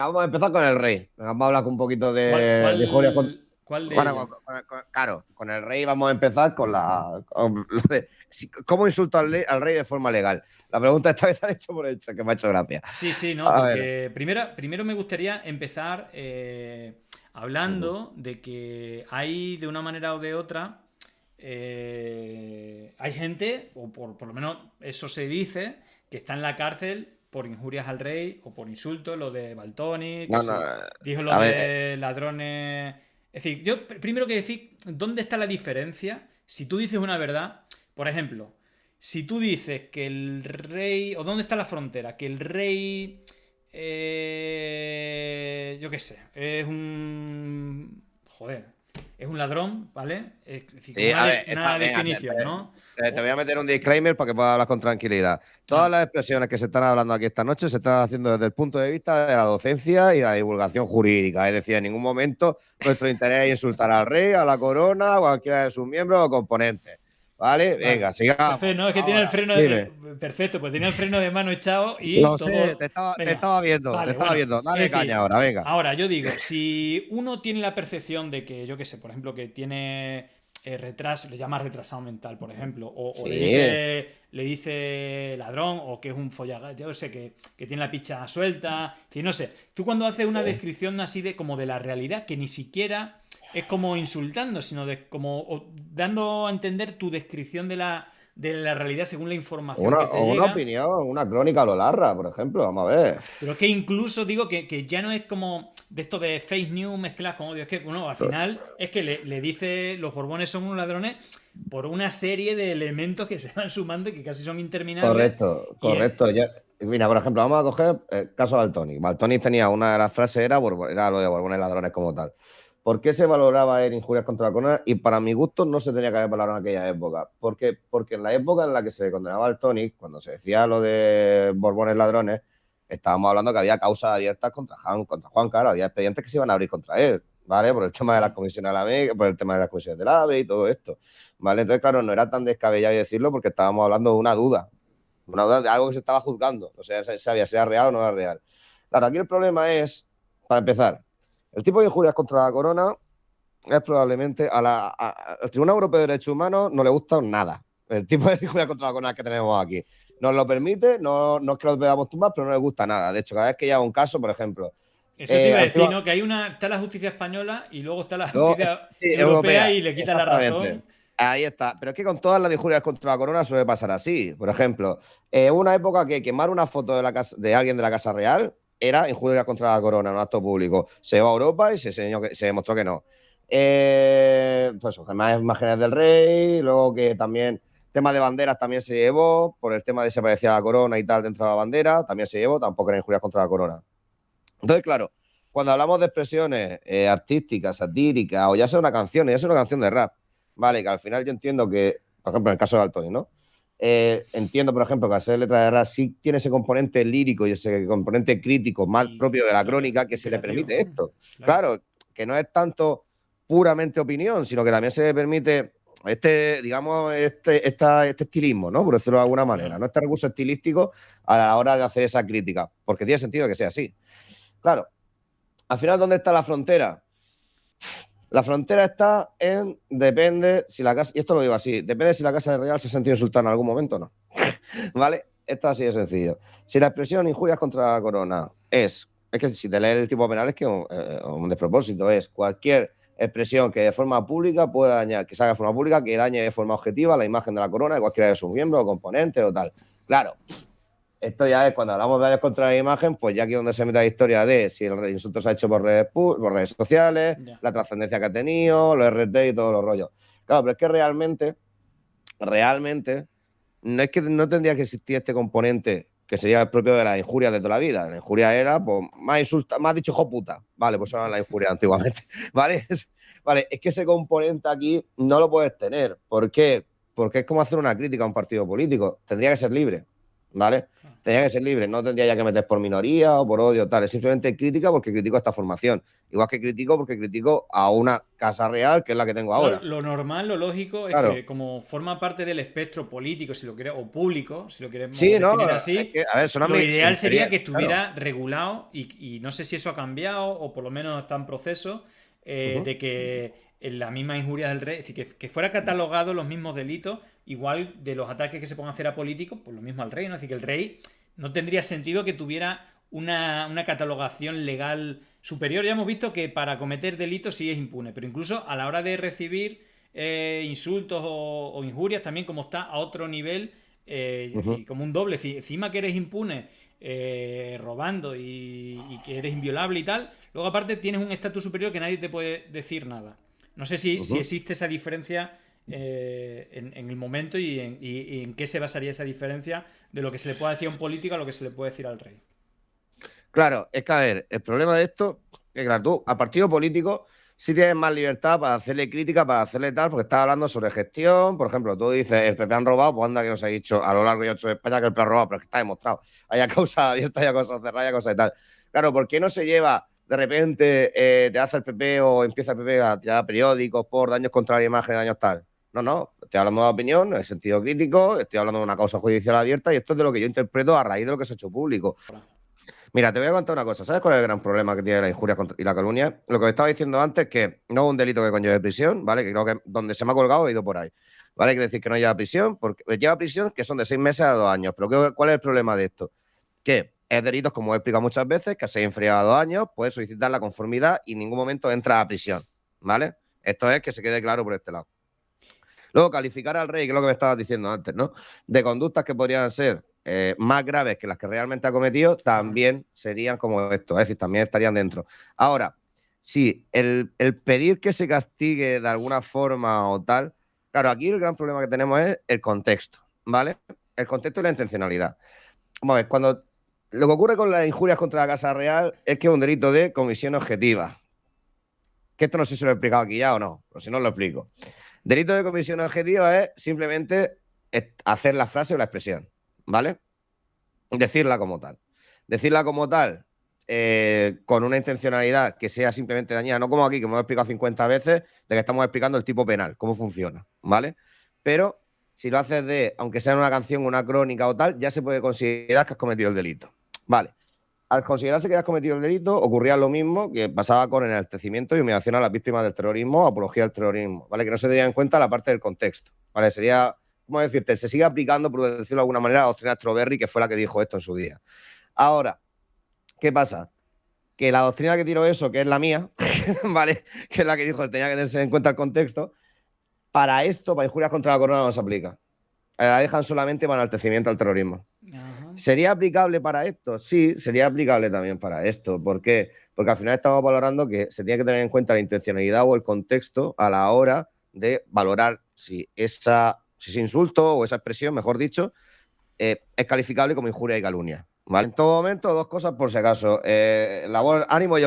vamos a empezar con el rey. Vamos a hablar un poquito ¿Cuál, de injurias contra... cuál de Bueno, ellos? claro, con el rey vamos a empezar con lo de cómo insulto al rey de forma legal. La pregunta esta vez la han hecho por el chat, que me ha hecho gracia. Sí, sí, no, A ver. porque primero me gustaría empezar hablando de que hay de una manera o de otra, hay gente, o por lo menos eso se dice, que está en la cárcel por injurias al rey o por insultos, lo de Baltoni, que No, no, si dijo lo a ver, de ladrones. Es decir, yo primero que decir, ¿dónde está la diferencia? Si tú dices una verdad, por ejemplo, si tú dices que el rey. ¿O dónde está la frontera? Que el rey. Yo qué sé. Es un. Joder. Es un ladrón, ¿vale? Es decir, como sí, a ver, una venga, definición, ¿no? te voy a meter un disclaimer para que puedas hablar con tranquilidad. Todas Ah, las expresiones que se están hablando aquí esta noche se están haciendo desde el punto de vista de la docencia y la divulgación jurídica. Es decir, en ningún momento nuestro interés es insultar al rey, a la corona, a cualquiera de sus miembros o componentes. ¿Vale? vale. Venga, sigamos. Perfecto, no, es que tiene el Ahora, freno. dime. Perfecto, pues tiene el freno de mano echado y Lo sé, todo. te Venga. estaba viendo, te Vale, estaba bueno. viendo. Es Dale caña decir, ahora, venga. ahora yo digo, si uno tiene la percepción de que, yo qué sé, por ejemplo, que tiene retraso, le llama retrasado mental, por ejemplo, o Sí, le dice ladrón, o que es un follagal, yo sé, que tiene la picha suelta, en fin, no sé. Tú cuando haces una sí. descripción así de como de la realidad, que ni siquiera es como insultando, sino de como dando a entender tu descripción de la realidad según la información que te Una llega. opinión, una crónica a lo larga, por ejemplo. Vamos a ver. Pero es que incluso digo que ya no es como de esto de fake news mezcladas con odio. Es que, bueno, al final es que le dice los Borbones son unos ladrones por una serie de elementos que se van sumando y que casi son interminables. Correcto, Y correcto. Mira, por ejemplo, vamos a coger el caso de Baltoni. Baltoni tenía una de las frases, era lo de Borbones ladrones como tal. ¿Por qué se valoraba en injurias contra la corona? Y para mi gusto no se tenía que haber valorado en aquella época. ¿Por qué? Porque en la época en la que se condenaba al Tony, cuando se decía lo de Borbones ladrones, estábamos hablando que había causas abiertas contra Juan Carlos, había expedientes que se iban a abrir contra él, ¿vale? Por el tema de las claro, comisiones de la MEC, por el tema de las comisiones del AVE y todo esto, ¿vale? Entonces, claro, no era tan descabellado decirlo porque estábamos hablando de una duda de algo que se estaba juzgando, o sea, se sabía si era real o no era real. Claro, aquí el problema es, para empezar, el tipo de injurias contra la corona es probablemente al Tribunal Europeo de Derechos Humanos no le gusta nada. El tipo de injurias contra la corona que tenemos aquí. Nos lo permite, no es que lo podamos tumbar, pero no le gusta nada. De hecho, cada vez que llega un caso, por ejemplo, eso te iba a decir, antigua, ¿no? Que hay una, está la justicia española y luego está la luego, justicia sí, europea europea, y le quita la exactamente. razón. Ahí está. Pero es que con todas las injurias contra la corona suele pasar así. Por ejemplo, hubo una época que quemar una foto de, de alguien de la Casa Real era injuria contra la corona en un acto público. Se llevó a Europa y se demostró que no. Pues más imágenes del rey, luego que también tema de banderas también se llevó, por el tema de si aparecía la corona y tal dentro de la bandera, también se llevó, tampoco era injurias contra la corona. Entonces, claro, cuando hablamos de expresiones artísticas, satíricas, o ya sea una canción, ya sea una canción de rap, vale, que al final yo entiendo que, por ejemplo, en el caso de Altoni, ¿no? Entiendo, por ejemplo, que hacer letra de rap sí tiene ese componente lírico y ese componente crítico más propio de la crónica que Y se le creativo. permite esto. Claro. Claro, que no es tanto puramente opinión, sino que también se le permite digamos, este estilismo, ¿no? Por decirlo de alguna manera, Claro. ¿no? Este recurso estilístico a la hora de hacer esa crítica, porque tiene sentido que sea así. Claro, al final, ¿dónde está la frontera? La frontera está en, depende si la casa, y esto lo digo así, depende si la Casa de Real se ha sentido insultada en algún momento o no. ¿Vale? Esto así de sencillo. Si la expresión injurias contra la corona es que si te lees el tipo penal es que un despropósito, es cualquier expresión que de forma pública pueda dañar, que se haga de forma pública, que dañe de forma objetiva la imagen de la corona de cualquiera de sus miembros o componentes o tal. Claro, esto ya es cuando hablamos de daños contra la imagen, pues ya aquí donde se mete la historia de si el insulto se ha hecho por redes sociales, Ya. la trascendencia que ha tenido, los RT y todos los rollos. Claro, pero es que realmente, no es que no tendría que existir este componente que sería el propio de la injuria de toda la vida. La injuria era, pues, más dicho hijo puta. Vale, pues eso era Sí. la injuria antiguamente. ¿Vale? Vale, es que ese componente aquí no lo puedes tener. ¿Por qué? Porque es como hacer una crítica a un partido político. Tendría que ser libre. ¿vale? Tenía que ser libre, no tendría ya que meter por minoría o por odio, tal. Es simplemente crítica porque critico esta formación. Igual que critico porque critico a una casa real, que es la que tengo Claro, ahora. lo normal, lo lógico es Claro. que como forma parte del espectro político, si lo quiere, o público, si lo queremos Sí, no, definir es así, que, a ver, son lo mis ideal sería interés, que claro. estuviera regulado y no sé si eso ha cambiado o por lo menos está en proceso Ujú, de que en la misma injuria del rey, es decir, que fuera catalogado los mismos delitos, igual de los ataques que se puedan hacer a políticos, pues lo mismo al rey, ¿no? Es decir, que el rey no tendría sentido que tuviera una catalogación legal superior. Ya hemos visto que para cometer delitos sí es impune, pero incluso a la hora de recibir insultos o injurias también como está a otro nivel, es ujú. decir, como un doble, es decir, encima que eres impune robando y que eres inviolable y tal, luego aparte tienes un estatus superior que nadie te puede decir nada. No sé si Ujú. existe esa diferencia en el momento y en qué se basaría esa diferencia de lo que se le puede decir a un político a lo que se le puede decir al rey. Claro, es que a ver, el problema de esto es que, claro, tú a partido político sí tienes más libertad para hacerle crítica, para hacerle tal, porque estás hablando sobre gestión. Por ejemplo, tú dices, el PP han robado, pues anda que nos ha dicho a lo largo y ancho de España que el PP ha robado, pero es que está demostrado. Haya cosas abiertas, haya cosas cerradas, haya cosas y tal. Claro, ¿por qué no se lleva de repente, te hace el PP o empieza el PP a tirar periódicos por daños contra la imagen, daños tal? No, no, estoy hablando de opinión, en el sentido crítico, estoy hablando de una causa judicial abierta y esto es de lo que yo interpreto a raíz de lo que se ha hecho público. Mira, te voy a contar una cosa. ¿Sabes cuál es el gran problema que tiene la injuria y la calumnia? Lo que os estaba diciendo antes, que no es un delito que conlleve prisión, ¿vale? Que creo que donde se me ha colgado he ido por ahí. ¿Vale? Hay que decir que no lleva prisión, porque lleva prisión que son de 6 meses a 2 años. Pero ¿cuál es el problema de esto? Que es delitos, como he explicado muchas veces, que a 6 inferior a 2 años puedes solicitar la conformidad y en ningún momento entra a prisión, ¿vale? Esto es que se quede claro por este lado. Luego, calificar al rey, que es lo que me estabas diciendo antes, ¿no? De conductas que podrían ser más graves que las que realmente ha cometido, también serían como esto, es decir, también estarían dentro. Ahora, sí, el pedir que se castigue de alguna forma o tal, claro, aquí el gran problema que tenemos es el contexto, ¿vale? El contexto y la intencionalidad. Vamos a ver, cuando lo que ocurre con las injurias contra la Casa Real es que es un delito de comisión objetiva. Que esto no sé si lo he explicado aquí ya o no, pero si no lo explico. Delito de comisión objetiva es simplemente hacer la frase o la expresión, ¿vale? Decirla como tal. Decirla como tal, con una intencionalidad que sea simplemente dañina, no como aquí, que hemos explicado 50 veces, de que estamos explicando el tipo penal, cómo funciona, ¿vale? Pero si lo haces aunque sea en una canción, una crónica o tal, ya se puede considerar que has cometido el delito. Vale. Al considerarse que has cometido el delito, ocurría lo mismo que pasaba con el enaltecimiento y humillación a las víctimas del terrorismo o apología al terrorismo, ¿vale? Que no se tenía en cuenta la parte del contexto, ¿vale? Sería, ¿cómo decirte? Se sigue aplicando, por decirlo de alguna manera, la doctrina Stroberry, que fue la que dijo esto en su día. Ahora, ¿qué pasa? Que la doctrina que tiró eso, que es la mía, ¿vale? Que es la que dijo que tenía que tenerse en cuenta el contexto, para esto, para injurias contra la corona, no se aplica. La dejan solamente para enaltecimiento al terrorismo. Ajá. ¿Sería aplicable para esto? Sí, sería aplicable también para esto. ¿Por qué? Porque al final estamos valorando que se tiene que tener en cuenta la intencionalidad o el contexto a la hora de valorar si ese insulto o esa expresión, mejor dicho, es calificable como injuria y calumnia. ¿Vale? En todo momento, dos cosas por si acaso. Ánimo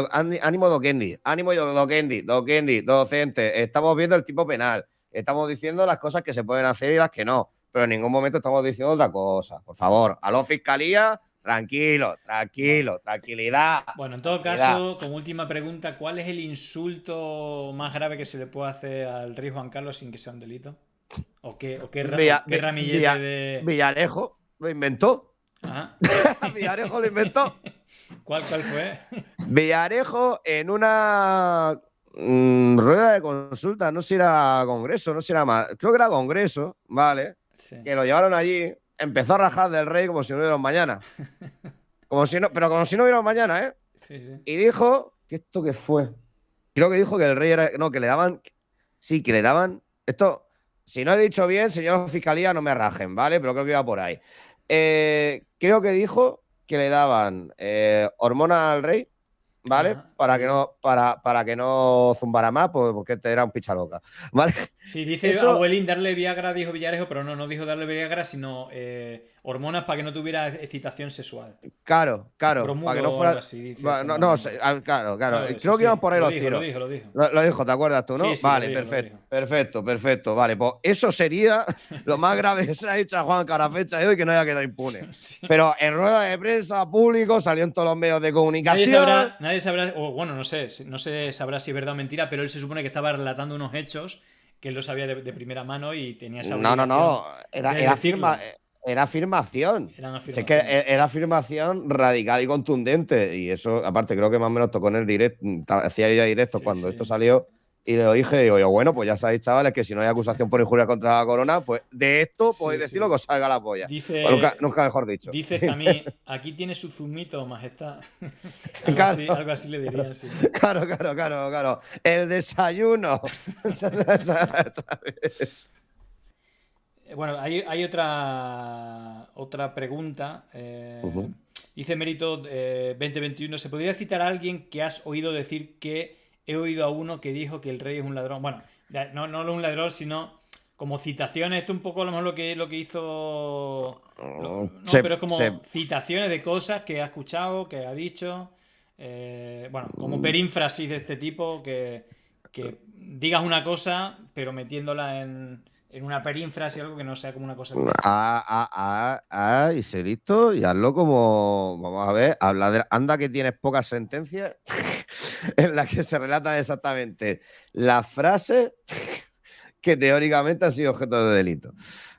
dokendi, ánimo dokendi, docente. Estamos viendo el tipo penal. Estamos diciendo las cosas que se pueden hacer y las que no. Pero en ningún momento estamos diciendo otra cosa. Por favor, a la fiscalía, tranquilo, Bueno, tranquilo, tranquilidad, bueno, en todo tranquilidad. caso, como última pregunta, ¿cuál es el insulto más grave que se le puede hacer al rey Juan Carlos sin que sea un delito? Villa- ¿O qué Vi- ramillete Villa- de...? Villarejo lo inventó. Ajá. Villarejo lo inventó. ¿Cuál fue? Villarejo en una rueda de consulta, no sé si era Congreso, no sé si era más, creo que era Congreso, ¿vale? Sí. Que lo llevaron allí, empezó a rajar del rey como si no hubiera un mañana. Pero como si no hubiera un mañana, ¿eh? Sí, sí. Y dijo, ¿que esto qué fue? Creo que dijo que el rey era, no, que le daban, sí, que le daban, esto, si no he dicho bien, señor Fiscalía, no me rajen, ¿vale? Pero creo que iba por ahí. Creo que dijo que le daban hormonas al rey, ¿vale? Ajá. para Sí. para que no zumbara más, pues, porque este era un picha loca. ¿Vale? Sí, dice Eso, Abuelín darle Viagra, dijo Villarejo, pero no dijo darle Viagra, sino hormonas para que no tuviera excitación sexual. claro, para que no Bromuro o algo fuera. así, dice ese, No, no me no, acuerdo. claro, claro. Algo de eso, Creo que iban sí. por ahí los tiros. Lo dijo. Lo dijo, ¿te acuerdas tú, no? Sí, Vale, lo perfecto, dijo. perfecto, perfecto. Vale, pues eso sería lo más grave que se ha hecho a Juan Carafecha de hoy, que no haya quedado impune. Sí. Pero en rueda de prensa, público, salió en todos los medios de comunicación. Nadie sabrá, o bueno, no se sabrá si es verdad o mentira, pero él se supone que estaba relatando unos hechos que él lo sabía de primera mano y tenía esa obligación No. de decirlo. Era afirmación. Eran Si es que afirmaciones. era afirmación radical y contundente. Y eso, aparte, creo que más o menos tocó en el directo. Hacía yo ya directo Sí, cuando sí. esto salió. Y le dije, digo yo, bueno, pues ya sabéis, chavales, que si no hay acusación por injuria contra la corona, pues de esto podéis decir lo que os salga la polla. Pues Dice, nunca mejor dicho. dice Camille, aquí tiene su zumito, majestad. Claro, Algo así le dirían, sí. claro. El desayuno. ¿Sabes? Bueno, hay otra pregunta. Ujú. Dice Mérito 2021, ¿se podría citar a alguien que has oído decir que he oído a uno que dijo que el rey es un ladrón? Bueno, no un ladrón, sino como citaciones. Esto es un poco a lo mejor lo que hizo... no, pero es como citaciones de cosas que ha escuchado, que ha dicho. Bueno, como perínfrasis de este tipo, que digas una cosa, pero metiéndola en una perínfrase, algo que no sea como una cosa textual. Y sé listo y hazlo como, vamos a ver, anda que tienes pocas sentencias en las que se relatan exactamente las frases que teóricamente han sido objeto de delito,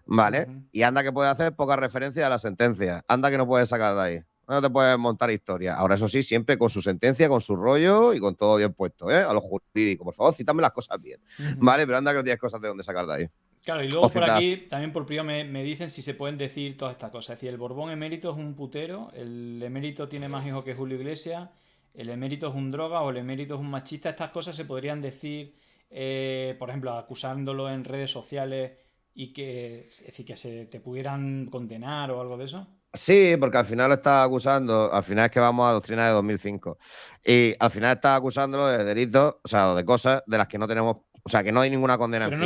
¿vale? Ujú. Y anda que puedes hacer pocas referencias a las sentencias, anda que no puedes sacar de ahí. No te puedes montar historia. Ahora, eso sí, siempre con su sentencia, con su rollo y con todo bien puesto, ¿eh? A lo jurídico, por favor, cítame las cosas bien, Ujú. ¿vale? Pero anda que no tienes cosas de dónde sacar de ahí. Claro, y O luego por citar. aquí, también por privado, me dicen si se pueden decir todas estas cosas. Es decir, el Borbón emérito es un putero, el emérito tiene más hijos que Julio Iglesias, el emérito es un droga o el emérito es un machista. Estas cosas se podrían decir, por ejemplo, acusándolo en redes sociales y es decir, que se te pudieran condenar o algo de eso. Sí, porque al final lo está acusando, al final es que vamos a doctrina de 2005. Y al final está acusándolo de delitos, o sea, de cosas de las que no tenemos, o sea, que no hay ninguna condena en firme.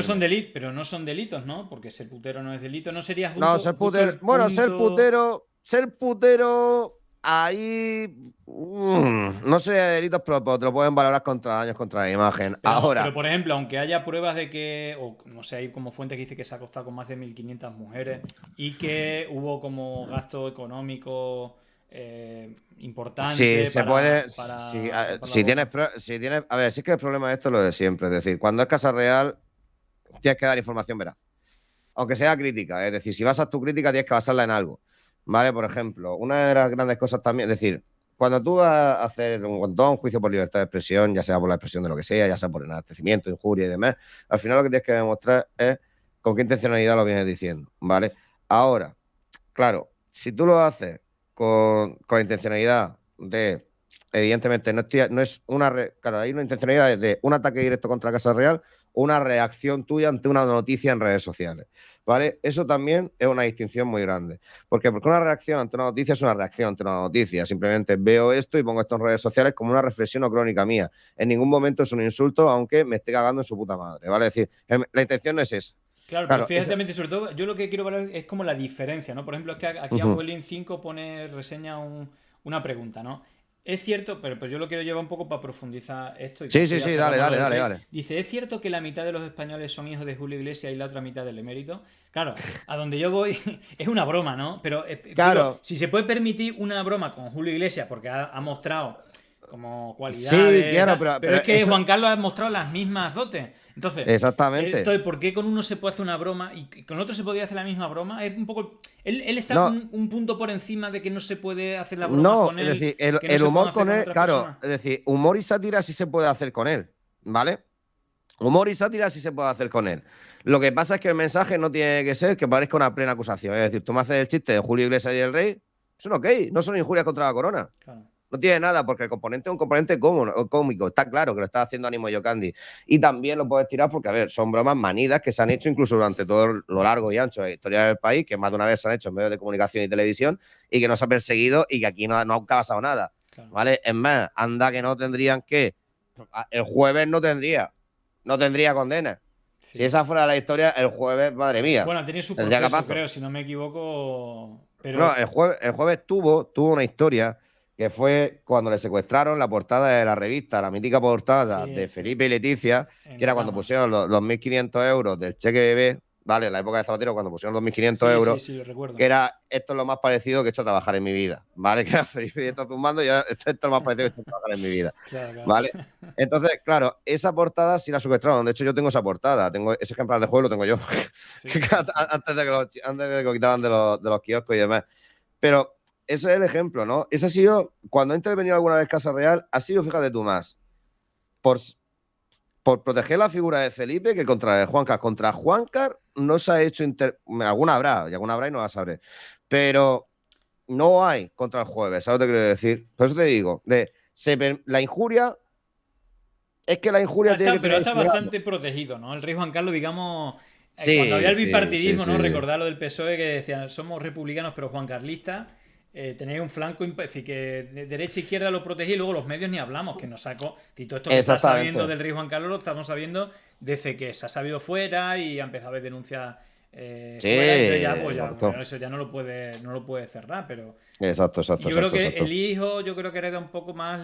Pero no son delitos, ¿no? Porque ser putero no es delito. ¿No sería No, justo el bueno, punto? ser putero, ahí no sería delitos, pero te lo pueden valorar contra daños contra la imagen. Pero, Ahora, por ejemplo, aunque haya pruebas de que, o no sé, hay como fuente que dice que se ha acostado con más de 1.500 mujeres y que hubo como gasto económico si importante se puede, para tapar la boca. si tienes, a ver, sí que el problema de esto es lo de siempre, es decir, cuando es casa real, tienes que dar información veraz. Aunque sea crítica, es decir, si basas tu crítica tienes que basarla en algo, ¿vale? Por ejemplo, una de las grandes cosas también, es decir, cuando tú vas a hacer cuando tú vas a un juicio por libertad de expresión, ya sea por la expresión de lo que sea, ya sea por enaltecimiento, injuria y demás, al final lo que tienes que demostrar es con qué intencionalidad lo vienes diciendo, ¿vale? Ahora, claro, si tú lo haces con la intencionalidad de, evidentemente, no es claro, hay una intencionalidad de un ataque directo contra la Casa Real, una reacción tuya ante una noticia en redes sociales, ¿vale? Eso también es una distinción muy grande. ¿Por qué? Porque una reacción ante una noticia es una reacción ante una noticia. Simplemente veo esto y pongo esto en redes sociales como una reflexión o crónica mía. En ningún momento es un insulto, aunque me esté cagando en su puta madre, ¿vale? Es decir, la intención no es esa. Claro, pero Claro, esa. fíjate, sobre todo, yo lo que quiero valorar es como la diferencia, ¿no? Por ejemplo, es que aquí Ujú. Abuelín 5 reseña una pregunta, ¿no? Es cierto, pero pues yo lo quiero llevar un poco para profundizar esto y con esto ya Sí, dale, cerramos lo del rey. dale. Dice, ¿es cierto que la mitad de los españoles son hijos de Julio Iglesias y la otra mitad del emérito? Claro, a donde yo voy es una broma, ¿no? Pero digo, Claro, si se puede permitir una broma con Julio Iglesias porque ha mostrado como sí, cualidades, claro, pero pero es que eso, Juan Carlos ha mostrado las mismas dotes. exactamente. Entonces, ¿por qué con uno se puede hacer una broma y con otro se podría hacer la misma broma? Es un poco. Él está No, un punto por encima de que no se puede hacer las bromas no, con es él, decir, que no el se pueden humor hacer con con él, otras claro, personas. es decir, humor y sátira sí se puede hacer con él, ¿vale? Humor y sátira sí se puede hacer con él. Lo que pasa es que el mensaje no tiene que ser que parezca una plena acusación. Es decir, tú me haces el chiste de Julio Iglesias y el Rey, son ok, no son injurias contra la corona. Claro. No tiene nada, porque el componente es un componente cómico. Está claro que lo está haciendo Ánimo Yocandi. Y también lo puedes tirar porque, a ver, son bromas manidas que se han hecho incluso durante todo lo largo y ancho de la historia del país, que más de una vez se han hecho en medios de comunicación y televisión y que no se ha perseguido y que aquí no ha pasado nada. claro. ¿vale? Es más, anda que no tendrían que. El jueves no tendría condena. Si Sí, esa sí. fuera la historia, el jueves, madre mía, Bueno, tiene su tendría proceso, capazo. creo, si no me equivoco. No, Pero el jueves tuvo una historia que fue cuando le secuestraron la portada de la revista, la mítica portada sí, de sí. Felipe y Leticia, En que la era cuando cama. pusieron los 1.500 euros del cheque bebé, ¿vale? En la época de Zapatero, cuando pusieron los 1.500 Sí, sí, euros, sí, lo recuerdo. que era esto es lo más parecido que he hecho a trabajar en mi vida, ¿vale? Que era Felipe y está zumbando y esto es lo más parecido que he hecho a trabajar en mi vida, Claro, claro. ¿vale? Entonces, claro, esa portada sí la secuestraron. De hecho, yo tengo esa portada, tengo ese ejemplar de juego, lo tengo yo, Sí, sí, sí. antes de que lo quitaran de los kioscos y demás. Pero ese es el ejemplo, ¿no? Ese ha sido, cuando ha intervenido alguna vez Casa Real, ha sido, fíjate tú más, por, por proteger la figura de Felipe que contra de Juancar. Contra Juancar no se ha hecho, alguna habrá y no la sabré, pero no hay contra el jueves, ¿sabes lo que quiero decir? Por eso te digo, la injuria, es que la injuria tiene que Pero tener está ese grado. bastante protegido, ¿no? El rey Juan Carlos, digamos, cuando había Sí, el sí, sí, bipartidismo, ¿no? sí. Recordar lo del PSOE que decían, somos republicanos pero juancarlistas, tenéis un flanco, es decir, que de derecha e izquierda lo protegí y luego los medios ni hablamos, que nos sacó, y todo esto que está sabiendo Exactamente. del rey Juan Carlos lo estamos sabiendo desde que se ha sabido fuera y ha empezado a haber denuncias fuera, entonces ya, pues ya, Correcto. bueno, eso ya no lo puede cerrar, pero Exacto, y exacto, yo creo exacto, que exacto. el hijo, yo creo que hereda un poco más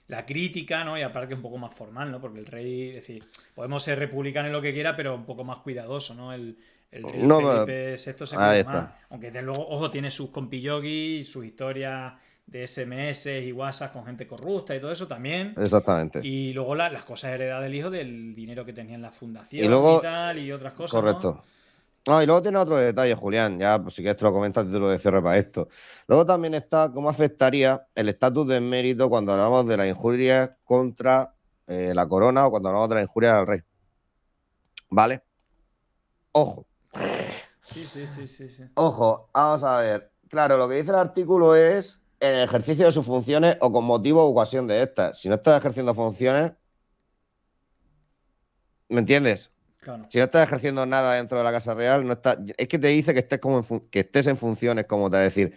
la crítica, ¿no? Y aparte un poco más formal, ¿no? Porque el rey, es decir, podemos ser republicanos y lo que quiera, pero un poco más cuidadoso, ¿no? El rey No, Felipe VI se ahí cuida más. está. Aunque luego, ojo, tiene sus compillogis, sus historias de SMS y WhatsApp con gente corrupta y todo eso también. Exactamente. Y luego las cosas heredadas del hijo, del dinero que tenía en la Y fundación y luego, tal, y otras cosas, ¿no? correcto. No, y luego tiene otro detalle, Julián, ya pues, si quieres te lo comento a título de cierre para esto. Luego también está cómo afectaría el estatus de mérito cuando hablamos de la injuria contra la corona o cuando hablamos de la injuria al rey. ¿Vale? Ojo, Sí, sí, sí, sí, sí. ojo, vamos a ver. Claro, lo que dice el artículo es en el ejercicio de sus funciones o con motivo o ocasión de estas. Si no estás ejerciendo funciones, ¿me entiendes? Claro. Si no estás ejerciendo nada dentro de la Casa Real, no está, es que te dice que estés, que estés en funciones como tal. Es decir,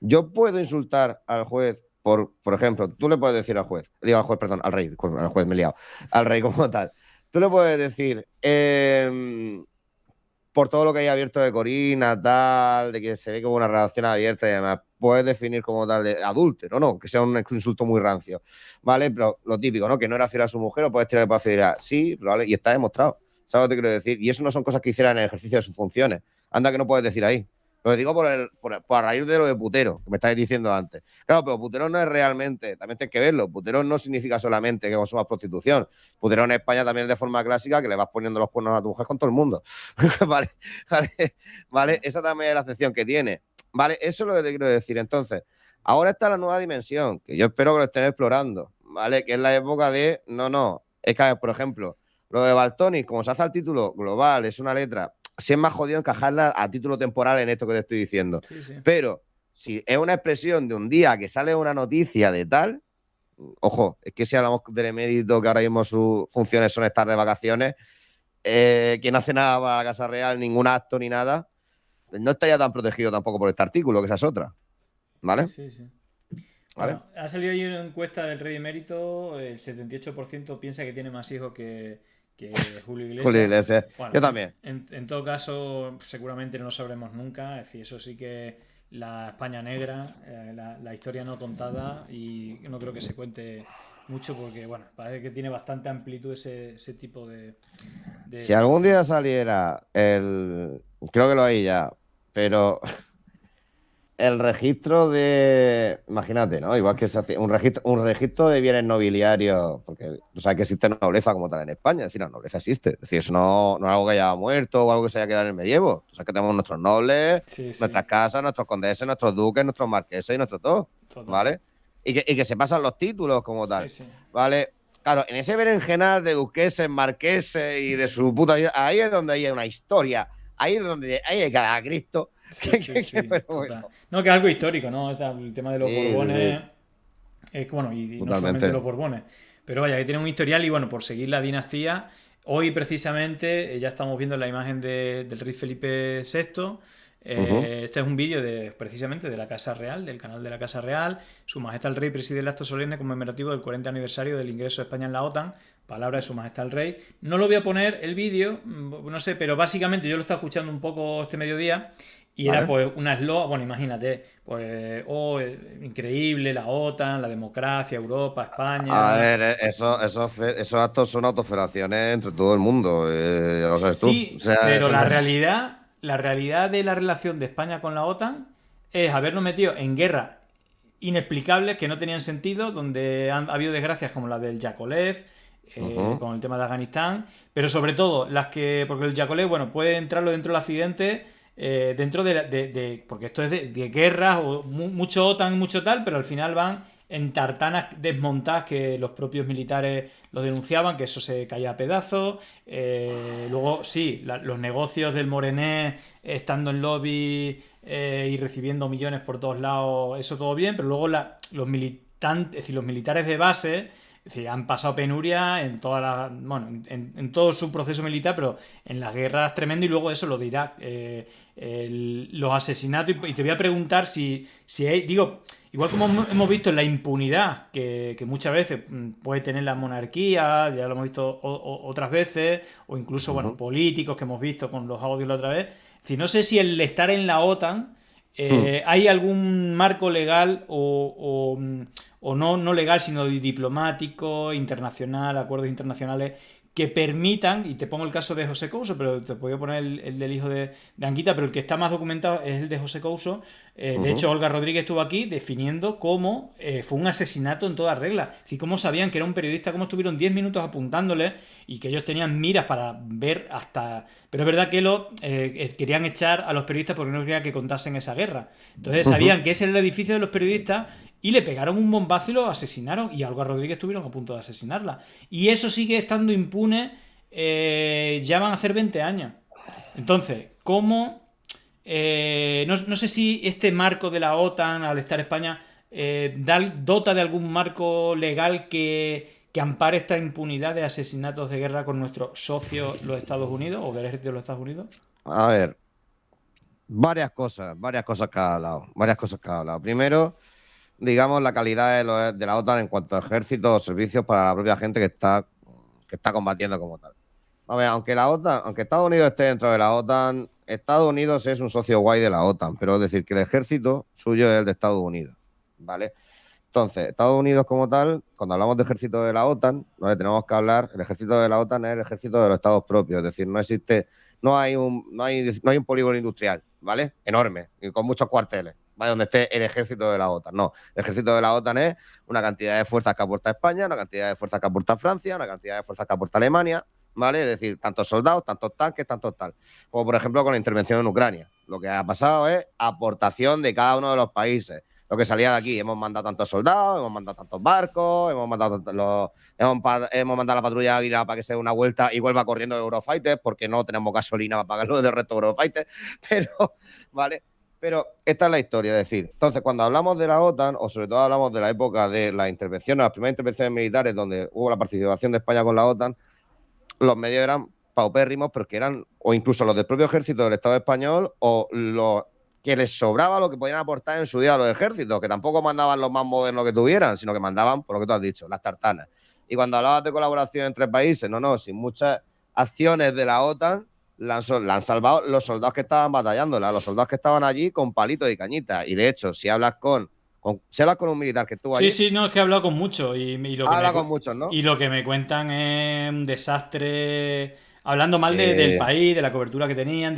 yo puedo insultar al juez por ejemplo, tú le puedes decir al juez, digo al juez, perdón, al rey, disculpa, al juez me he liado, al rey como tal. Tú le puedes decir, por todo lo que hay abierto de Corina, tal, de que se ve como una relación abierta y demás, puedes definir como tal de adúltero, ¿no? Que sea un insulto muy rancio, ¿vale? Pero lo típico, ¿no? Que no era fiel a su mujer o puedes tirar para fidelidad. Sí, ¿vale? Y está demostrado. ¿Sabes lo que te quiero decir? Y eso no son cosas que hicieran en el ejercicio de sus funciones. Anda que no puedes decir ahí. Lo digo por a raíz de lo de putero, que me estabas diciendo antes. Claro, pero putero no es realmente, también tienes que verlo. Putero no significa solamente que consumas prostitución. Putero en España también es de forma clásica que le vas poniendo los cuernos a tu mujer con todo el mundo. ¿Vale? ¿Vale? ¿Vale? Esa también es la acepción que tiene. ¿Vale? Eso es lo que te quiero decir. Entonces, ahora está la nueva dimensión, que yo espero que lo estén explorando, ¿vale? Que es la época de, no, es que, por ejemplo, lo de Baltoni, como se hace al título global, es una letra, sí es más jodido encajarla a título temporal en esto que te estoy diciendo. Sí, sí. Pero si es una expresión de un día que sale una noticia de tal, ojo, es que si hablamos del emérito, que ahora mismo sus funciones son estar de vacaciones, que no hace nada para la Casa Real, ningún acto ni nada, no estaría tan protegido tampoco por este artículo, que esa es otra. ¿Vale? Sí, sí. ¿Vale? Bueno, ha salido ahí una encuesta del Rey Emérito, el 78% piensa que tiene más hijos que Julio Julio Iglesias. Iglesias. Bueno, Yo también. en todo caso, seguramente no lo sabremos nunca, es decir, eso sí que la España negra, la historia no contada, y no creo que se cuente mucho porque, bueno, parece que tiene bastante amplitud ese tipo de Si algún situación. día saliera el. Creo que lo hay ya, pero el registro de. Imagínate, ¿no? Igual que se hace un registro de bienes nobiliarios, porque tú sabes que existe nobleza como tal en España, es decir, la nobleza existe. Es decir, eso no es algo que haya muerto o algo que se haya quedado en el medievo. Tú sabes que tenemos nuestros nobles, Sí, sí, nuestras casas, nuestros condeses, nuestros duques, nuestros marqueses y nuestro todo, total. ¿vale? Y que se pasan los títulos como Sí, tal, sí. ¿vale? Claro, en ese berenjenal de duqueses, marqueses y de su puta vida, ahí es donde hay una historia, ahí es donde hay cada Cristo. Sí, sí, sí, Pero total. bueno, No, que es algo histórico, ¿no? O sea, el tema de los sí, sí, Borbones sí, es bueno, y no solamente los totalmente. Borbones, pero vaya, que tiene un historial y bueno, por seguir la dinastía, hoy precisamente ya estamos viendo la imagen del rey Felipe VI, Ujú. Este es un vídeo precisamente de la Casa Real, del canal de la Casa Real. Su Majestad el Rey preside el acto solemne conmemorativo del 40 aniversario del ingreso de España en la OTAN. Palabra de Su Majestad el Rey. No lo voy a poner el vídeo, no sé, pero básicamente yo lo estaba escuchando un poco este mediodía y era ¿Vale? pues una eslogan, bueno, imagínate, pues, oh, increíble, la OTAN, la democracia, Europa, A España. ver, esos actos son autofederaciones entre todo el mundo, ya lo sabes tú. O Sí, sea, pero eso no es. la realidad de la relación de España con la OTAN es habernos metido en guerras inexplicables que no tenían sentido, donde han ha habido desgracias como la del Yakolev, Ujú. con el tema de Afganistán, pero sobre todo las que, porque el Yakolev, bueno, puede entrarlo dentro del accidente, dentro porque esto es de guerras, o mucho OTAN, mucho tal, pero al final van en tartanas desmontadas que los propios militares lo denunciaban, que eso se caía a pedazos. Luego, sí, los negocios del Morenés estando en lobby y recibiendo millones por todos lados, eso todo bien, pero luego los militantes, es decir, los militares de base, es decir, han pasado penuria en toda bueno, en todo su proceso militar, pero en las guerras tremendo, y luego eso lo dirá los asesinatos. Y te voy a preguntar si hay, digo, igual como hemos visto la impunidad que muchas veces puede tener la monarquía, ya lo hemos visto otras veces, o incluso, bueno, Ujú. políticos que hemos visto con los audios la otra vez. Es decir, no sé si el estar en la OTAN Hmm. hay algún marco legal o no, no legal, sino diplomático, internacional, acuerdos internacionales que permitan, y te pongo el caso de José Couso, pero te podría poner el del hijo de Anguita, pero el que está más documentado es el de José Couso. De Ujú. hecho, Olga Rodríguez estuvo aquí definiendo cómo fue un asesinato en toda regla. Es decir, cómo sabían que era un periodista, cómo estuvieron 10 minutos apuntándole y que ellos tenían miras para ver hasta... Pero es verdad que querían echar a los periodistas porque no querían que contasen esa guerra. Entonces Ujú. sabían que ese era el edificio de los periodistas y le pegaron un bombazo y lo asesinaron. Y a Olga Rodríguez estuvieron a punto de asesinarla. Y eso sigue estando impune. Ya van a hacer 20 años. Entonces, ¿cómo? No sé si este marco de la OTAN, al estar España, dota de algún marco legal que ampare esta impunidad de asesinatos de guerra con nuestros socios, los Estados Unidos, o del ejército de los Estados Unidos. A ver, varias cosas cada lado, varias cosas cada lado. Primero, digamos, la calidad de la OTAN en cuanto a ejército o servicios para la propia gente que está combatiendo como tal. A ver, aunque la OTAN, aunque Estados Unidos esté dentro de la OTAN, Estados Unidos es un socio guay de la OTAN, pero es decir, que el ejército suyo es el de Estados Unidos, ¿vale? Entonces, Estados Unidos como tal, cuando hablamos de ejército de la OTAN, ¿vale? Tenemos que hablar, el ejército de la OTAN es el ejército de los estados propios, es decir, no existe, no hay un polígono industrial, ¿vale? Enorme, y con muchos cuarteles, ¿vale? Donde esté el ejército de la OTAN. No, el ejército de la OTAN es una cantidad de fuerzas que aporta España, una cantidad de fuerzas que aporta Francia, una cantidad de fuerzas que aporta Alemania, ¿vale? Es decir, tantos soldados, tantos tanques, tantos tal. Como por ejemplo con la intervención en Ucrania. Lo que ha pasado es aportación de cada uno de los países lo que salía de aquí. Hemos mandado tantos soldados, hemos mandado tantos barcos, hemos mandado la patrulla Águila para que se dé una vuelta y vuelva corriendo de Eurofighter porque no tenemos gasolina para pagarlo del resto de Eurofighter. Pero, ¿vale? Pero esta es la historia, es decir, entonces cuando hablamos de la OTAN, o sobre todo hablamos de la época de las intervenciones, las primeras intervenciones militares donde hubo la participación de España con la OTAN, los medios eran paupérrimos porque eran o incluso los del propio ejército del Estado español o los que les sobraba lo que podían aportar en su día a los ejércitos, que tampoco mandaban los más modernos que tuvieran, sino que mandaban, por lo que tú has dicho, las tartanas. Y cuando hablabas de colaboración entre países, no, sin muchas acciones de la OTAN, la han salvado los soldados que estaban batallándola, los soldados que estaban allí con palitos y cañitas. Y de hecho, si hablas con un militar que estuvo Sí, allí, sí, no, es que he hablado con muchos y habla con muchos, ¿no? y lo que me cuentan es un desastre, hablando mal del Sí, país, de la cobertura que tenían,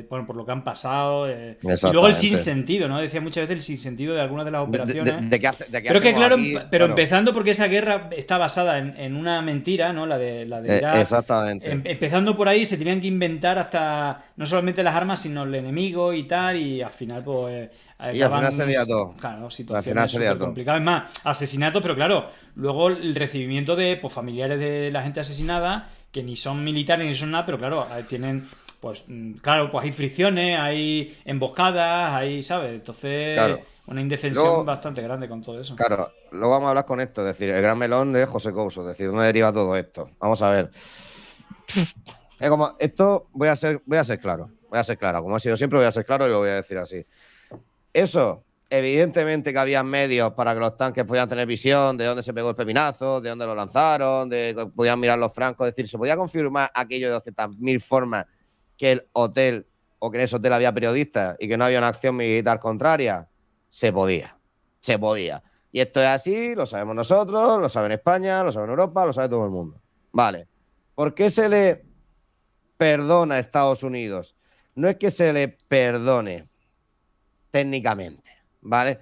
bueno, por lo que han pasado. Y luego el exactamente. sinsentido, ¿no? Decía muchas veces el sinsentido de algunas de las operaciones. De qué Pero es que hacemos claro, aquí, pero claro, empezando porque esa guerra está basada en una mentira, ¿no? La de Irak. exactamente. Empezando por ahí se tenían que inventar hasta no solamente las armas, sino el enemigo y tal, y al final pues Y al final daban, sería todo. claro, Al final situaciones sería súper todo. complicadas. Es más, asesinatos, pero claro, luego el recibimiento de pues, familiares de la gente asesinada, que ni son militares ni son nada, pero claro, tienen pues claro, pues hay fricciones, hay emboscadas, hay, ¿sabes? Entonces, Claro. una indefensión Luego, bastante grande con todo eso. claro, luego vamos a hablar con esto, es decir, el gran melón de José Couso, es decir, ¿dónde deriva todo esto? Vamos a ver. Es como, esto voy a ser claro. Voy a ser claro. Como ha sido siempre, voy a ser claro y lo voy a decir así. Eso, evidentemente que había medios para que los tanques pudieran tener visión de dónde se pegó el pepinazo, de dónde lo lanzaron, de que podían mirar los francos. Es decir, se podía confirmar aquello de 200.000 formas que el hotel o que en ese hotel había periodistas y que no había una acción militar contraria. Se podía. Se podía. Y esto es así, lo sabemos nosotros, lo sabe en España, lo sabe en Europa, lo sabe todo el mundo. Vale. ¿Por qué se le perdona a Estados Unidos? No es que se le perdone técnicamente, ¿vale?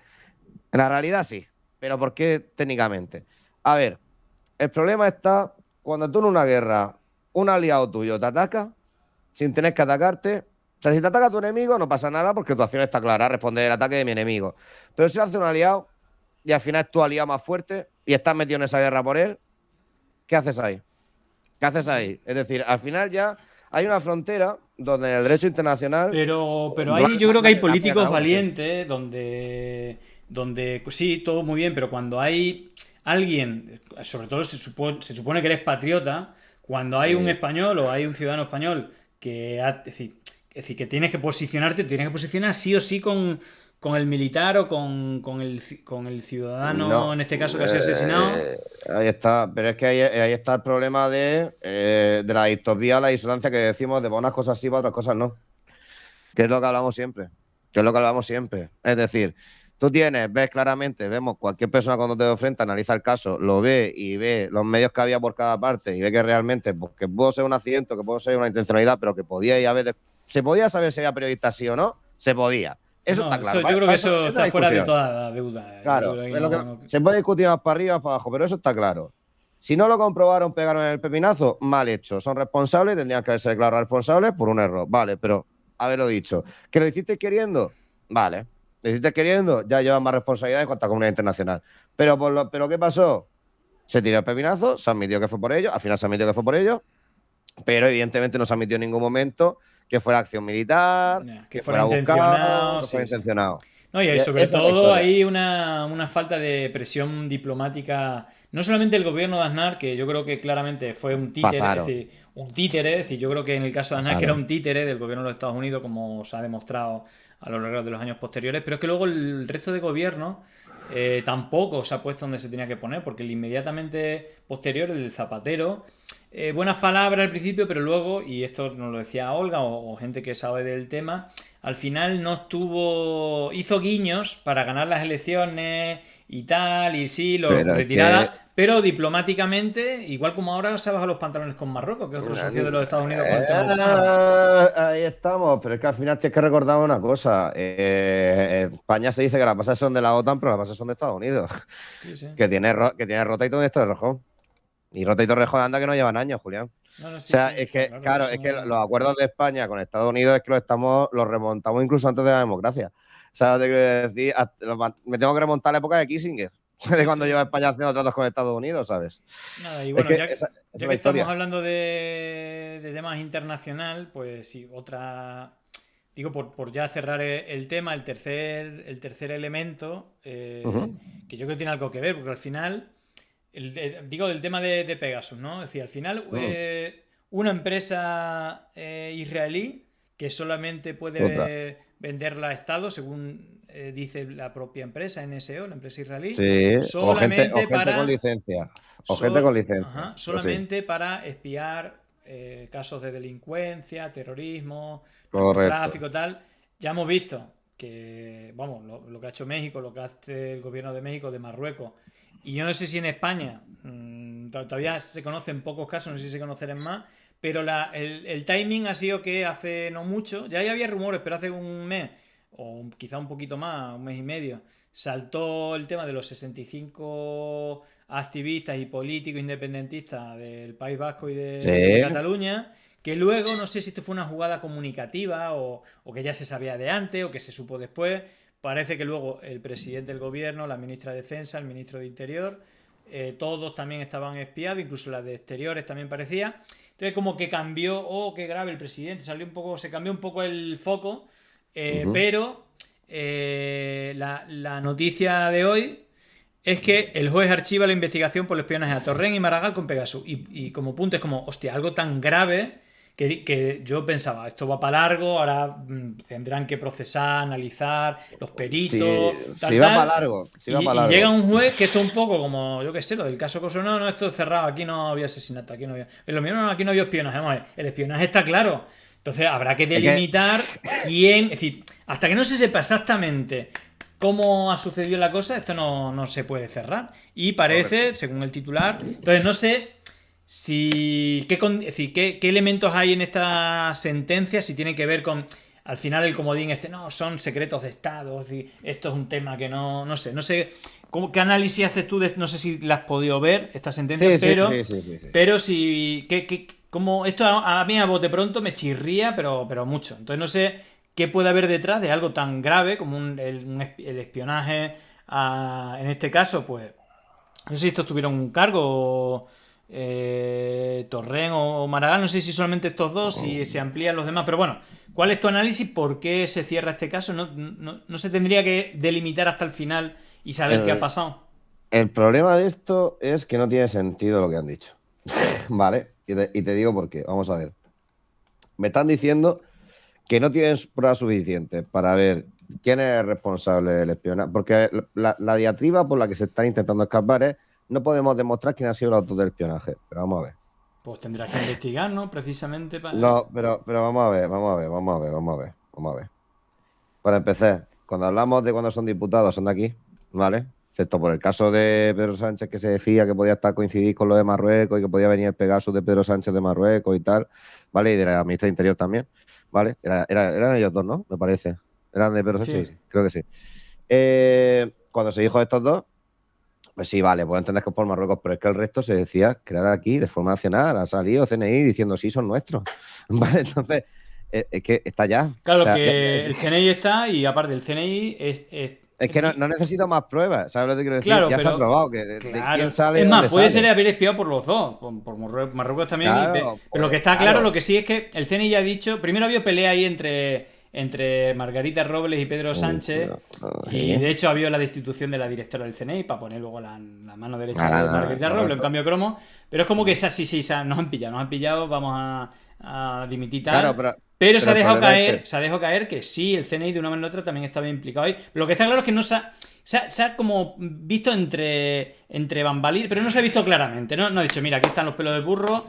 En la realidad sí, pero ¿por qué técnicamente? A ver, el problema está cuando tú en una guerra, un aliado tuyo te ataca sin tener que atacarte. O sea, si te ataca tu enemigo no pasa nada porque tu acción está clara, responder el ataque de mi enemigo. Pero si lo hace un aliado y al final es tu aliado más fuerte y estás metido en esa guerra por él, ¿qué haces ahí? ¿Qué haces ahí? Es decir, al final ya hay una frontera donde en el derecho internacional Pero no ahí hay yo creo que hay nadie políticos gana muerte. valientes donde pues sí, todo muy bien, pero cuando hay alguien, sobre todo se supone que eres patriota, cuando hay un Sí, español o hay un ciudadano español es decir, que tienes que posicionar sí o sí con el militar o con el ciudadano, no. en este caso que ha sido asesinado. Ahí está. Pero es que ahí está el problema de la distopía, la disonancia que decimos de unas cosas sí, para otras cosas no. Que es lo que hablamos siempre. Que es lo que hablamos siempre. Es decir, ves claramente, vemos cualquier persona cuando te de frente, analiza el caso, lo ve y ve los medios que había por cada parte y ve que realmente, pues, que pudo ser un accidente, que pudo ser una intencionalidad, pero que podía y a veces se podía saber si era periodista sí o no, se podía. Eso No, está claro. yo creo que Eso, eso esa es la está fuera de discusión. toda duda. Yo Claro, creo que es lo que no. se puede discutir más para arriba, para abajo, pero eso está claro. Si no lo comprobaron, pegaron el pepinazo, mal hecho. Son responsables, tendrían que haberse declarado responsables por un error. Vale, pero haberlo dicho. ¿Que lo hicisteis queriendo? Vale. ¿Lo hicisteis queriendo? Ya llevan más responsabilidad en cuanto a comunidad internacional. Pero ¿qué pasó? Se tiró el pepinazo, se admitió que fue por ello, al final se admitió que fue por ello, pero evidentemente no se admitió en ningún momento que fuera acción militar, Que que fuera fuera buscado, intencionado, que fuera sí, sí. intencionado. No, y Y hay sobre esa es la todo historia. hay una falta de presión diplomática, no solamente del gobierno de Aznar, que yo creo que claramente fue un títere, es Pasaron, decir, yo creo que en el caso de Aznar que era pasaron. un títere del gobierno de los Estados Unidos, como se ha demostrado a lo largo de los años posteriores, pero es que luego el resto de gobierno tampoco se ha puesto donde se tenía que poner, porque el inmediatamente posterior, el Zapatero, buenas palabras al principio, pero luego, y esto nos lo decía Olga o gente que sabe del tema, al final no estuvo, hizo guiños para ganar las elecciones y tal, y sí, Pero es que retirada, pero diplomáticamente, igual como ahora se ha bajado los pantalones con Marruecos, que es otro socio de los Estados Unidos con el tema del Sáhara. ahí estamos, pero es que al final tienes que recordar una cosa. España se dice que las bases son de la OTAN, pero las bases son de Estados Unidos. Sí, sí. Que tiene Rota y todo esto de Torrejón. Y Rota y Torrejón anda que no llevan años, Julián. O No, no, sí, sea, sí, es está que, claro, claro, es eso que no. los acuerdos de España con Estados Unidos es que los remontamos incluso antes de la democracia. O sea, te quiero decir, me tengo que remontar a la época de Kissinger, de Sí, cuando sí. lleva España haciendo tratos con Estados Unidos, ¿sabes? Nada, y Es bueno, que ya, esa es ya la que estamos historia. hablando de temas internacional, pues sí, otra. Digo, por ya cerrar el tema, el tercer elemento, Ujú. que yo creo que tiene algo que ver, porque al final, digo, del tema de Pegasus, ¿no? Es decir, al final, Mm. una empresa israelí que solamente Otra. puede venderla a Estado, según dice la propia empresa, NSO, la empresa israelí, Sí, o solamente gente con para licencia. O gente con licencia. Pero sí, solamente para espiar casos de delincuencia, terrorismo, correcto. narcotráfico, tal. Ya hemos visto que, vamos, lo que ha hecho México, lo que hace el gobierno de México, de Marruecos. Y yo no sé si en España todavía se conocen pocos casos, no sé si se conocerán más, pero el timing ha sido que hace no mucho, ya había rumores, pero hace un mes, o quizá un poquito más, un mes y medio, saltó el tema de los 65 activistas y políticos independentistas del País Vasco y de Sí. Cataluña, que luego, no sé si esto fue una jugada comunicativa o que ya se sabía de antes o que se supo después, parece que luego el presidente del gobierno, la ministra de Defensa, el ministro de Interior, todos también estaban espiados, incluso las de Exteriores también parecía. Entonces como que cambió, qué grave el presidente, se cambió un poco el foco, Ujú. pero la noticia de hoy es que el juez archiva la investigación por el espionaje a Torrent y Maragall con Pegasus. Y como punto es como, hostia, algo tan grave que yo pensaba, esto va para largo, ahora tendrán que procesar, analizar, los peritos, Si tal, va para tal. largo, si va para Y llega largo. un juez que esto es un poco como, yo qué sé, lo del caso Coso, no, no, esto es cerrado, aquí no había asesinato, aquí no había. En lo mismo, no, aquí no había espionaje, vamos a ver, el espionaje está claro. Entonces habrá que Es que, delimitar quién, es decir, hasta que no se sepa exactamente cómo ha sucedido la cosa, esto no se puede cerrar. Y correcto. parece, según el titular, entonces no sé si es decir, qué elementos hay en esta sentencia, si tiene que ver con al final el comodín este, no, son secretos de Estado, es decir, esto es un tema que no sé qué análisis haces tú, no sé si la has podido ver, esta sentencia, Sí, sí, pero, sí, sí, sí, sí. pero si, como esto a mí a bote pronto me chirría, pero mucho, entonces no sé qué puede haber detrás de algo tan grave como el espionaje, en este caso, pues, no sé si estos tuvieron un cargo, Torrent o Maragall, no sé si solamente estos dos, si se amplían los demás, pero bueno, ¿cuál es tu análisis? ¿Por qué se cierra este caso? No se tendría que delimitar hasta el final y saber qué ha El, pasado. el problema de esto es que no tiene sentido lo que han dicho. ¿Vale? Y te digo por qué. Vamos a ver. Me están diciendo que no tienen pruebas suficientes para ver quién es el responsable del espionaje. Porque la diatriba por la que se están intentando escapar es no podemos demostrar quién ha sido el autor del espionaje. Pero vamos a ver. Pues tendrás que investigar, ¿no? Precisamente para. No, pero vamos a ver, vamos a ver, vamos a ver, vamos a ver, vamos a ver. Para empezar, cuando hablamos de cuando son diputados, son de aquí, ¿vale? Excepto por el caso de Pedro Sánchez, que se decía que podía estar coincidir con lo de Marruecos y que podía venir el Pegasus de Pedro Sánchez de Marruecos y tal, ¿vale? Y de la ministra de Interior también, ¿vale? Eran ellos dos, ¿no? Me parece. ¿Eran de Pedro Sí. Sánchez? Sí, creo que sí. Cuando se dijo estos dos, pues sí, vale, puedo entender que es por Marruecos, pero es que el resto se decía que era de aquí, de forma nacional. Ha salido CNI diciendo sí, son nuestros. ¿Vale? Entonces, es que está ya. O Claro sea, que el CNI está y aparte el CNI es que no necesito más pruebas, ¿sabes lo que quiero decir? claro, Ya se ha pero. probado que de quién Claro. sale y Es de más, dónde puede ser sale. haber espiado por los dos, por Marruecos también. Claro, Pero lo que pues está claro, lo claro. que sí es que el CNI ya ha dicho. Primero había pelea ahí entre Margarita Robles y Pedro Sánchez. Y Sí. de hecho había la destitución de la directora del CNI para poner luego la mano derecha Nada, de nada, Margarita Robles, en correcto. cambio cromo. Pero es como que esa sí, nos han pillado, vamos a dimitir Claro, tal. Pero se pero ha el dejado problema es caer, este. se ha dejado caer que sí, el CNI de una manera u otra también estaba implicado ahí. Lo que está claro es que no se ha como visto entre bambalinas, pero no se ha visto claramente, ¿no? No ha dicho, mira, aquí están los pelos del burro,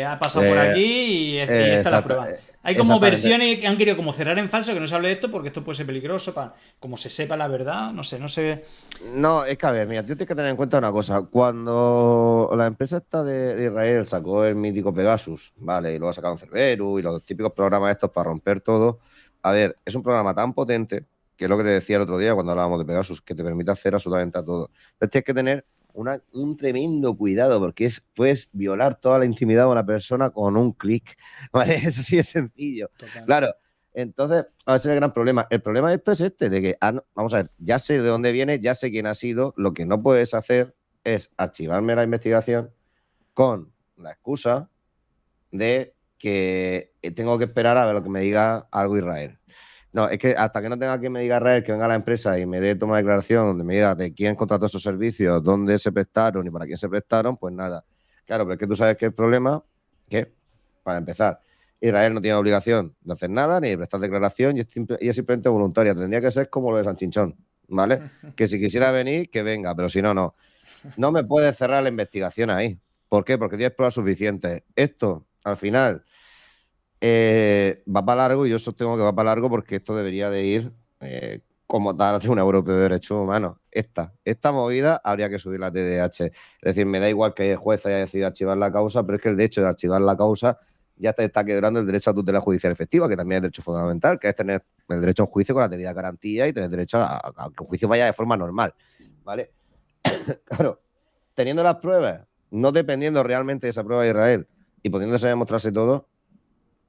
ha pasado por eh, aquí y esta es la prueba. Hay como exactamente. versiones que han querido como cerrar en falso, que no se hable de esto porque esto puede ser peligroso, para como se sepa la verdad, no sé. No, es que a ver, mira, tú tienes que tener en cuenta una cosa. Cuando la empresa esta de Israel sacó el mítico Pegasus, ¿vale? Y luego sacaron Cerberus y los típicos programas estos para romper todo. A ver, es un programa tan potente, que es lo que te decía el otro día cuando hablábamos de Pegasus, que te permite hacer absolutamente a todo. Entonces tienes que tener un tremendo cuidado, porque puedes violar toda la intimidad de una persona con un clic, ¿vale? Eso sí es sencillo. Total. Claro. Entonces, a ver, ese es el gran problema. El problema de esto es este, de que, vamos a ver, ya sé de dónde viene, ya sé quién ha sido, lo que no puedes hacer es archivarme la investigación con la excusa de que tengo que esperar a ver lo que me diga algo Israel. No, es que hasta que no tenga que me diga Israel, que venga a la empresa y me dé toma de declaración donde me diga de quién contrató esos servicios, dónde se prestaron y para quién se prestaron, pues nada. Claro, pero es que tú sabes que el problema, que, para empezar, Israel no tiene obligación de hacer nada ni de prestar declaración y es simplemente voluntaria. Tendría que ser como lo de San Chinchón, ¿vale? Que si quisiera venir, que venga, pero si no, no. No me puedes cerrar la investigación ahí. ¿Por qué? Porque tienes pruebas suficientes. Esto, al final, va para largo y yo sostengo que va para largo porque esto debería de ir como tal de un europeo de derechos humanos. Esta movida habría que subir la TDH. Es decir, me da igual que el juez haya decidido archivar la causa, pero es que el hecho de archivar la causa ya te está quebrando el derecho a tutela judicial efectiva, que también es derecho fundamental, que es tener el derecho a un juicio con la debida garantía y tener derecho a que un juicio vaya de forma normal. ¿Vale? Claro, teniendo las pruebas, no dependiendo realmente de esa prueba de Israel y pudiéndose demostrarse todo,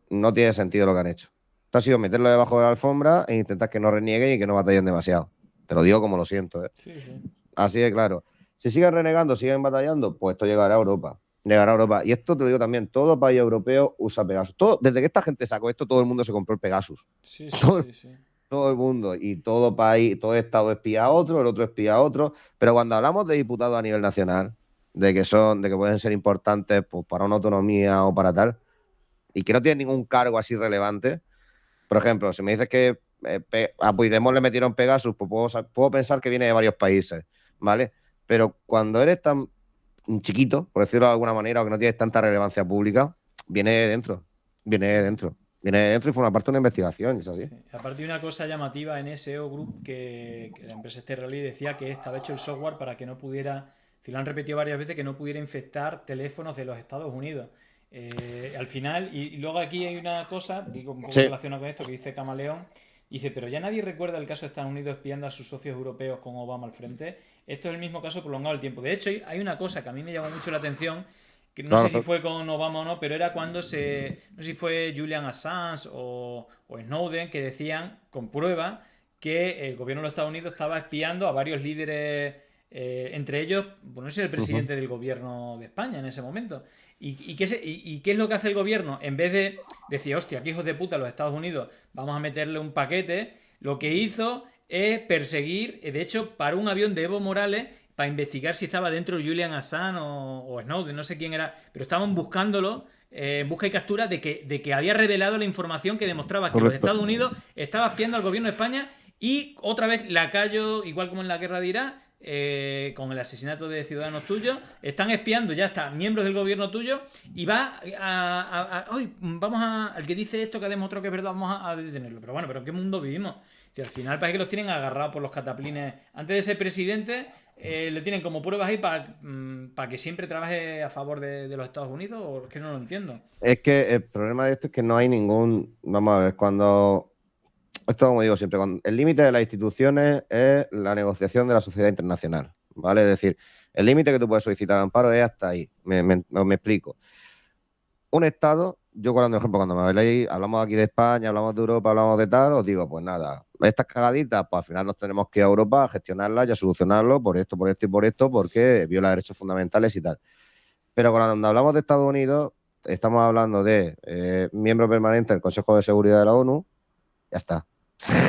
no tiene sentido lo que han hecho. Esto ha sido meterlo debajo de la alfombra e intentar que no renieguen y que no batallen demasiado. Te lo digo como lo siento, ¿eh? Sí, sí. Así de claro. Si siguen renegando, siguen batallando, pues esto llegará a Europa. Llegará a Europa. Y esto te lo digo también, todo país europeo usa Pegasus. Desde que esta gente sacó esto, todo el mundo se compró el Pegasus. Sí, sí, Todo, sí, sí. todo el mundo. Y todo país, todo estado espía a otro, el otro espía a otro. Pero cuando hablamos de diputados a nivel nacional, de que pueden ser importantes pues, para una autonomía o para tal, y que no tienen ningún cargo así relevante. Por ejemplo, si me dices que a Puigdemont le metieron Pegasus, pues puedo pensar que viene de varios países, ¿vale? Pero cuando eres tan chiquito, por decirlo de alguna manera, o que no tienes tanta relevancia pública, viene de dentro, viene de dentro. Viene de dentro y forma parte de una investigación, ¿es así? Sí. Aparte de una cosa llamativa en SEO Group que la empresa Sterling decía que estaba hecho el software para que no pudiera, si lo han repetido varias veces, que no pudiera infectar teléfonos de los Estados Unidos. Al final, y luego aquí hay una cosa, digo un poco Sí. relacionado con esto, que dice Camaleón, dice, pero ya nadie recuerda el caso de Estados Unidos espiando a sus socios europeos con Obama al frente. Esto es el mismo caso prolongado el tiempo. De hecho, hay una cosa que a mí me llamó mucho la atención, que no No, sé no, si fue con Obama o no, pero era cuando no sé si fue Julian Assange o Snowden, que decían con prueba que el gobierno de los Estados Unidos estaba espiando a varios líderes, entre ellos, bueno, no sé, el uh-huh. presidente del gobierno de España en ese momento. ¿Y qué es lo que hace el gobierno? En vez de decir, hostia, qué hijos de puta los Estados Unidos, vamos a meterle un paquete, lo que hizo es perseguir, de hecho, paró un avión de Evo Morales para investigar si estaba dentro Julian Assange o Snowden, no sé quién era, pero estaban buscándolo en busca y captura de que había revelado la información que demostraba que los Correcto. Estados Unidos estaban espiando al gobierno de España y otra vez lacayo, igual como en la guerra de Irak, con el asesinato de ciudadanos tuyos, están espiando ya hasta miembros del gobierno tuyo y va hoy vamos al que dice esto que ha demostrado que es verdad, vamos a detenerlo. Pero bueno, pero ¿en qué mundo vivimos? Si al final parece que los tienen agarrados por los cataplines. Antes de ser presidente, le tienen como pruebas ahí para que siempre trabaje a favor de los Estados Unidos, o es que no lo entiendo. Es que el problema de esto es que no hay ningún. Vamos a ver, cuando. Esto, como digo siempre, el límite de las instituciones es la negociación de la sociedad internacional, ¿vale? Es decir, el límite que tú puedes solicitar amparo es hasta ahí. Me explico. Un Estado, yo por ejemplo, cuando me habléis, hablamos aquí de España, hablamos de Europa, hablamos de tal, os digo, pues nada, estas cagaditas, pues al final nos tenemos que ir a Europa a gestionarlas y a solucionarlo por esto y por esto, porque viola derechos fundamentales y tal. Pero cuando hablamos de Estados Unidos, estamos hablando de miembro permanente del Consejo de Seguridad de la ONU, ya está. Claro.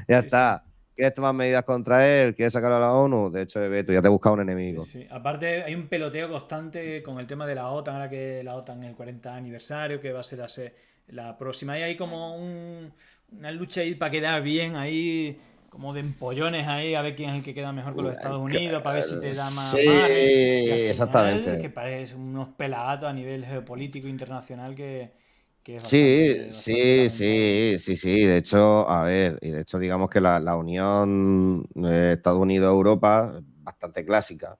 Ya Sí, sí. está. ¿Quieres tomar medidas contra él? ¿Quieres sacarlo a la ONU? De hecho, tú ya te buscas un Sí, enemigo. sí. Aparte, hay un peloteo constante con el tema de la OTAN, ahora que la OTAN en el 40 aniversario, que va a ser la próxima. Y hay como una lucha ahí para quedar bien ahí, como de empollones ahí, a ver quién es el que queda mejor con los Estados Unidos, para ver si te da Sí, más margen. Y al final, exactamente. que parece unos pelagatos a nivel geopolítico internacional que es Sí, bastante sí, lamentable. sí, sí, sí. De hecho, a ver, y de hecho, digamos que la unión Estados Unidos-Europa es bastante clásica,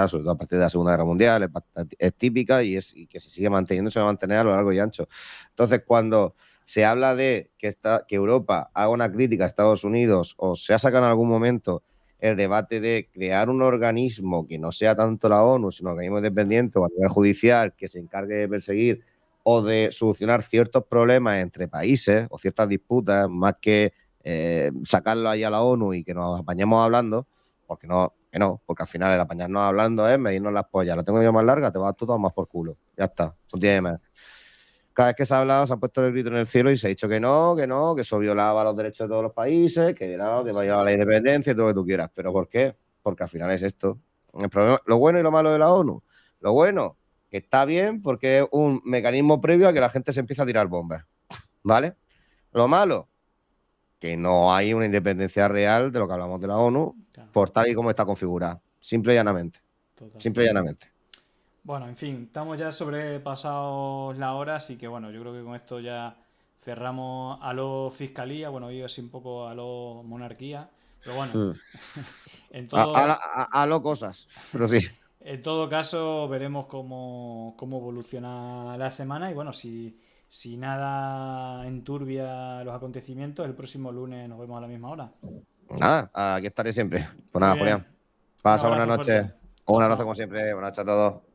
sobre todo a partir de la Segunda Guerra Mundial, es típica y que se sigue manteniendo, se va a mantener a lo largo y ancho. Entonces, cuando se habla de que Europa haga una crítica a Estados Unidos o se ha sacado en algún momento el debate de crear un organismo que no sea tanto la ONU, sino un organismo independiente o a nivel judicial que se encargue de perseguir o de solucionar ciertos problemas entre países o ciertas disputas, más que sacarlo ahí a la ONU y que nos apañemos hablando, porque no, que no, porque al final el apañarnos hablando es medirnos las pollas. La tengo yo más larga, te vas tú todo más por culo. Ya está, no Sí, tiene sí. más. Cada vez que se ha hablado, se ha puesto el grito en el cielo y se ha dicho que no, que eso violaba los derechos de todos los países, que no, Sí, que sí, violaba la sí. independencia y todo lo que tú quieras. ¿Pero por qué? Porque al final es esto. El problema, lo bueno y lo malo de la ONU. Lo bueno, que está bien porque es un mecanismo previo a que la gente se empiece a tirar bombas, ¿vale? Lo malo, que no hay una independencia real de lo que hablamos de la ONU Claro, por tal y como está configurada. Simple y llanamente. total. Simple y llanamente. Bueno, en fin, estamos ya sobrepasados la hora, así que bueno, yo creo que con esto ya cerramos a lo fiscalía, bueno, hoy así un poco a lo monarquía, pero bueno, Mm. en todo, Lo cosas, pero sí. en todo caso veremos cómo evoluciona la semana y bueno, si nada enturbia los acontecimientos, el próximo lunes nos vemos a la misma hora. Nada, aquí estaré siempre. Pues Muy nada, bien, Julián. un Pasa buenas abrazo noches. fuerte. Un Chao, abrazo como chao. siempre. Buenas noches a todos.